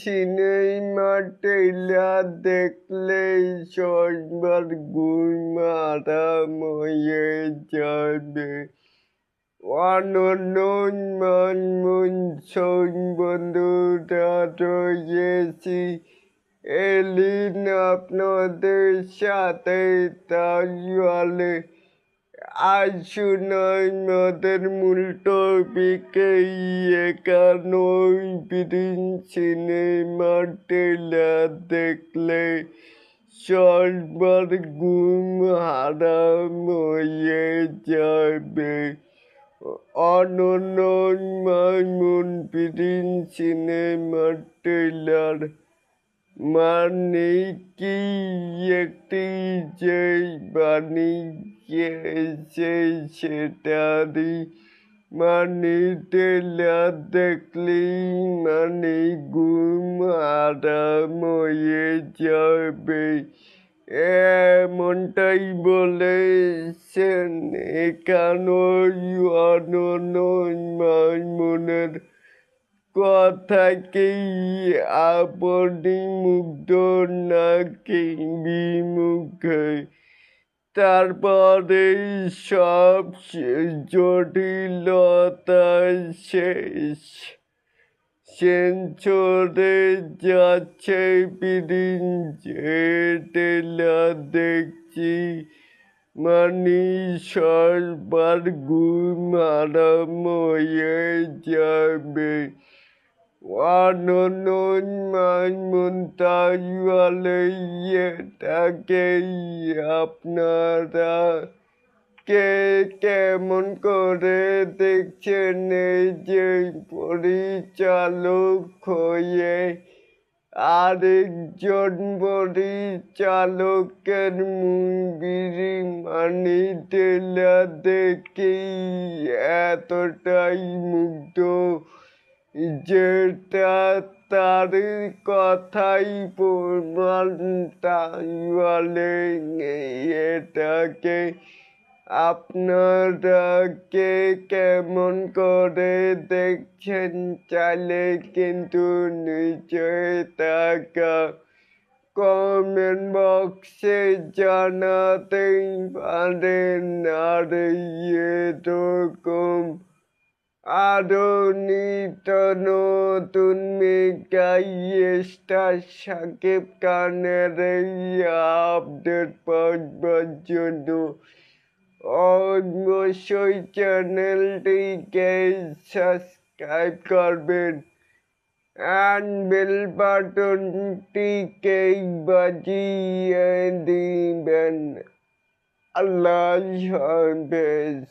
Cinema trailer দেখলেই সবার ঘুম হারাম হয়ে যাবে। অনন্য মনমোহন বন্ধুরা রয়েছি এলিন আপনাদের সাথে, তাহলে আসুন আমাদের মূল টপিকে একানোই সিনেমা ট্রেলার দেখলে সবার ঘুম হারাম হয়ে যাবে। অনন্য মামুন সিনেমা ট্রেলার মানে কি? একটি যে বানিয়েছে সেটারই মানে ট্রেলার দেখলেই মানে ঘুম হারাম হয়ে যাবে, এমনটাই বলেছেন একানোই অনন্য মামুনের কথা কি আপনি মুগ্ধ নাকি বিমুখে? তারপরে সব জটিলতা শেষ সেঞ্চরে যাচ্ছে ট্রেলার দেখছি মানে সবার ঘুম হারাম হয়ে যাবে। অনন্য মামুন তাহলে এটাকেই আপনারা কে কেমন করে দেখছেন? এই যে পরিচালক হয়ে আরেকজন পরিচালকের মুভির মানে ট্রেলার দেখি এতটাই মুগ্ধ যেটা তার কথাই প্রমাণ, তাহলে এটাকে আপনারা কে কেমন করে দেখছেন? চাইলে কিন্তু নিচে থাকা কমেন্ট বক্সে জানাতেই পারেন। আর এরকম আরো নিত্য নতুন মেগাই স্টার শাকিব খানের এই আপডেট পাওয়ার জন্য অবশ্যই চ্যানেলটিকে সাবস্ক্রাইব করবেন and বেল বাটনটিকে বাজিয়ে দিবেন। আল্লাহ হাফেজ।